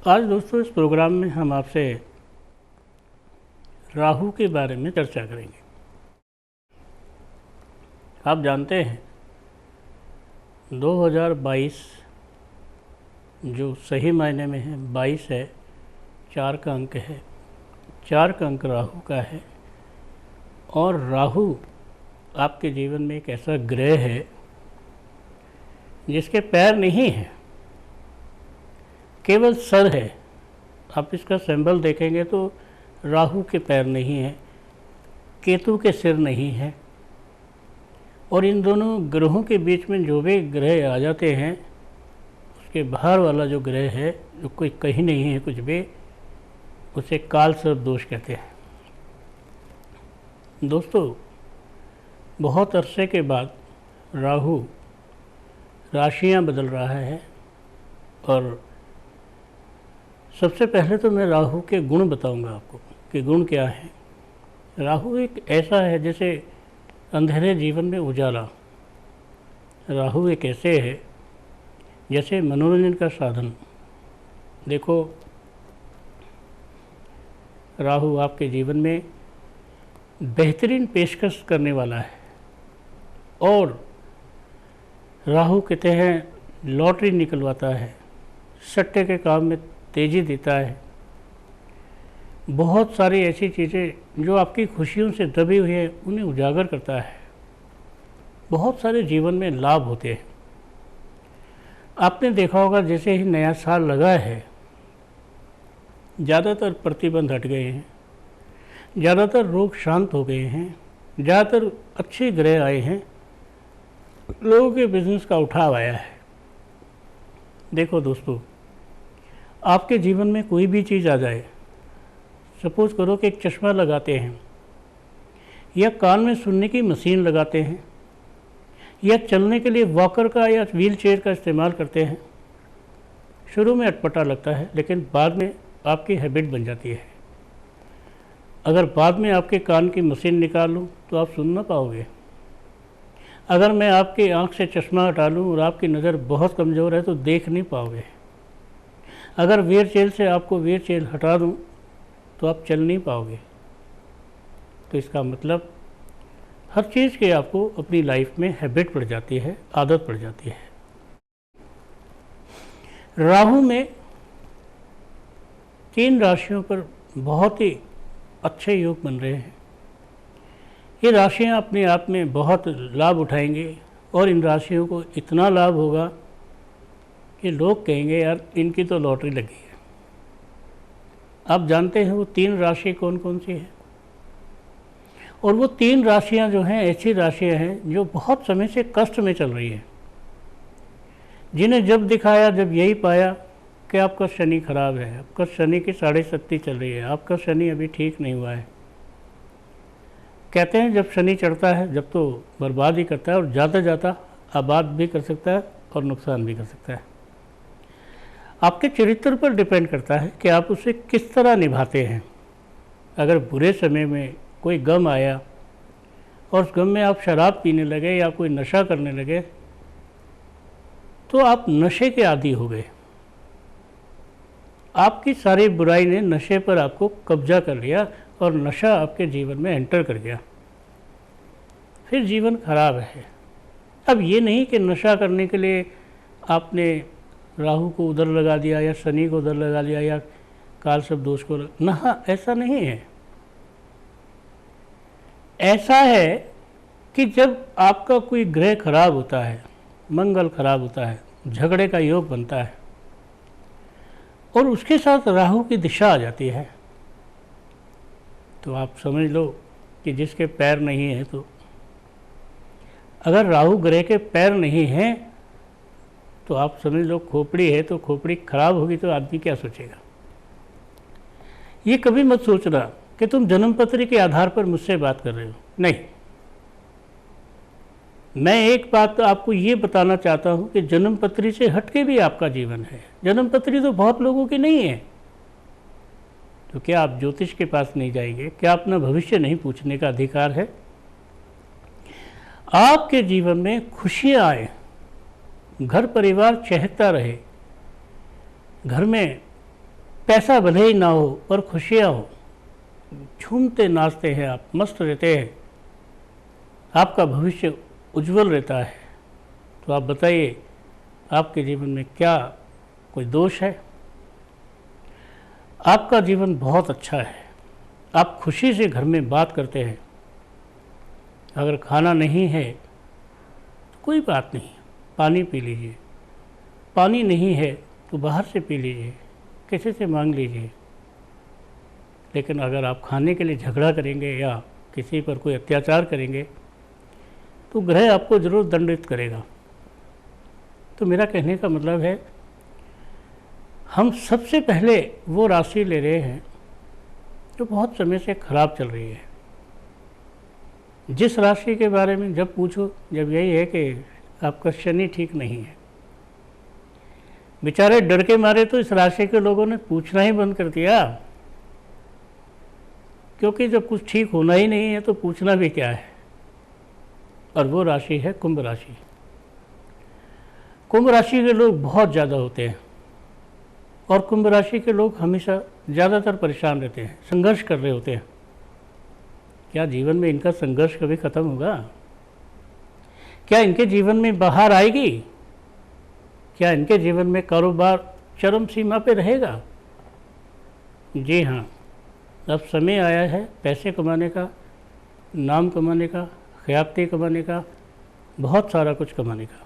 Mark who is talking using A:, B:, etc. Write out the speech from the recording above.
A: आज दोस्तों इस प्रोग्राम में हम आपसे राहु के बारे में चर्चा करेंगे। आप जानते हैं 2022 जो सही मायने में है 22 है, 4 का अंक है, 4 का अंक राहु का है। और राहु आपके जीवन में एक ऐसा ग्रह है जिसके पैर नहीं हैं, केवल सर है। आप इसका सिंबल देखेंगे तो राहु के पैर नहीं हैं, केतु के सिर नहीं है। और इन दोनों ग्रहों के बीच में जो भी ग्रह आ जाते हैं, उसके बाहर वाला जो ग्रह है जो कोई कहीं नहीं है कुछ भी, उसे काल सर्प दोष कहते हैं। दोस्तों, बहुत अरसे के बाद राहु राशियां बदल रहा है। और सबसे पहले तो मैं राहु के गुण बताऊंगा आपको कि गुण क्या है। राहु एक ऐसा है जैसे अंधेरे जीवन में उजाला। राहु एक ऐसे है जैसे मनोरंजन का साधन। देखो, राहु आपके जीवन में बेहतरीन पेशकश करने वाला है। और राहु कहते हैं लॉटरी निकलवाता है, सट्टे के काम में तेज़ी देता है। बहुत सारी ऐसी चीज़ें जो आपकी खुशियों से दबी हुई है उन्हें उजागर करता है। बहुत सारे जीवन में लाभ होते हैं। आपने देखा होगा जैसे ही नया साल लगा है, ज़्यादातर प्रतिबंध हट गए हैं, ज़्यादातर रोग शांत हो गए हैं, ज़्यादातर अच्छे ग्रह आए हैं, लोगों के बिजनेस का उठाव आया है। देखो दोस्तों, आपके जीवन में कोई भी चीज़ आ जाए, सपोज करो कि एक चश्मा लगाते हैं, या कान में सुनने की मशीन लगाते हैं, या चलने के लिए वॉकर का या व्हील चेयर का इस्तेमाल करते हैं। शुरू में अटपटा लगता है, लेकिन बाद में आपकी हैबिट बन जाती है। अगर बाद में आपके कान की मशीन निकाल लूँ तो आप सुन ना पाओगे। अगर मैं आपकी आँख से चश्मा हटा लूँ और आपकी नज़र बहुत कमज़ोर है तो देख नहीं पाओगे। अगर व्हील चेयर से आपको व्हील चेयर हटा दूँ तो आप चल नहीं पाओगे। तो इसका मतलब हर चीज़ की आपको अपनी लाइफ में हैबिट पड़ जाती है, आदत पड़ जाती है। राहु में 3 राशियों पर बहुत ही अच्छे योग बन रहे हैं। ये राशियाँ अपने आप में बहुत लाभ उठाएंगे और इन राशियों को इतना लाभ होगा कि लोग कहेंगे यार इनकी तो लॉटरी लगी है। आप जानते हैं वो 3 राशि कौन कौन सी है? और वो 3 राशियां जो हैं ऐसी राशियां हैं जो बहुत समय से कष्ट में चल रही हैं, जिन्हें जब दिखाया जब यही पाया कि आपका शनि खराब है, आपका शनि की 7.5 चल रही है, आपका शनि अभी ठीक नहीं हुआ है। कहते हैं जब शनि चढ़ता है जब तो बर्बाद ही करता है, और ज़्यादा ज़्यादा आबाद भी कर सकता है और नुकसान भी कर सकता है। आपके चरित्र पर डिपेंड करता है कि आप उसे किस तरह निभाते हैं। अगर बुरे समय में कोई गम आया और उस गम में आप शराब पीने लगे या कोई नशा करने लगे तो आप नशे के आदी हो गए। आपकी सारी बुराई ने नशे पर आपको कब्जा कर लिया और नशा आपके जीवन में एंटर कर गया, फिर जीवन खराब है। अब ये नहीं कि नशा करने के लिए आपने राहु को उधर लगा दिया या शनि को उधर लगा लिया या काल सर्प दोष को ना, ऐसा नहीं है। ऐसा है कि जब आपका कोई ग्रह खराब होता है, मंगल खराब होता है, झगड़े का योग बनता है और उसके साथ राहु की दिशा आ जाती है, तो आप समझ लो कि जिसके पैर नहीं है, तो अगर राहु ग्रह के पैर नहीं हैं तो आप समझ लो खोपड़ी है, तो खोपड़ी खराब होगी तो आदमी क्या सोचेगा। ये कभी मत सोचना कि तुम जन्मपत्री के आधार पर मुझसे बात कर रहे हो, नहीं। मैं एक बात तो आपको ये बताना चाहता हूँ कि जन्मपत्री से हटके भी आपका जीवन है। जन्मपत्री तो बहुत लोगों की नहीं है, तो क्या आप ज्योतिष के पास नहीं जाएंगे? क्या अपना भविष्य नहीं पूछने का अधिकार है? आपके जीवन में खुशियाँ आए, घर परिवार चहकता रहे, घर में पैसा भले ही ना हो पर खुशियाँ हो, झूमते नाचते हैं आप, मस्त रहते हैं, आपका भविष्य उज्जवल रहता है, तो आप बताइए आपके जीवन में क्या कोई दोष है? आपका जीवन बहुत अच्छा है, आप खुशी से घर में बात करते हैं। अगर खाना नहीं है तो कोई बात नहीं, पानी पी लीजिए, पानी नहीं है तो बाहर से पी लीजिए, किसी से मांग लीजिए। लेकिन अगर आप खाने के लिए झगड़ा करेंगे या किसी पर कोई अत्याचार करेंगे तो ग्रह आपको ज़रूर दंडित करेगा। तो मेरा कहने का मतलब है, हम सबसे पहले वो राशि ले रहे हैं जो बहुत समय से खराब चल रही है। जिस राशि के बारे में जब पूछो, जब यही है कि आपका शनि ठीक नहीं है। बेचारे डर के मारे तो इस राशि के लोगों ने पूछना ही बंद कर दिया, क्योंकि जब कुछ ठीक होना ही नहीं है तो पूछना भी क्या है। और वो राशि है कुंभ राशि। कुंभ राशि के लोग बहुत ज़्यादा होते हैं और कुंभ राशि के लोग हमेशा ज़्यादातर परेशान रहते हैं, संघर्ष कर रहे होते हैं। क्या जीवन में इनका संघर्ष कभी ख़त्म होगा? क्या इनके जीवन में बाहर आएगी? क्या इनके जीवन में कारोबार चरम सीमा पे रहेगा? जी हाँ, अब समय आया है पैसे कमाने का, नाम कमाने का, ख्याति कमाने का, बहुत सारा कुछ कमाने का।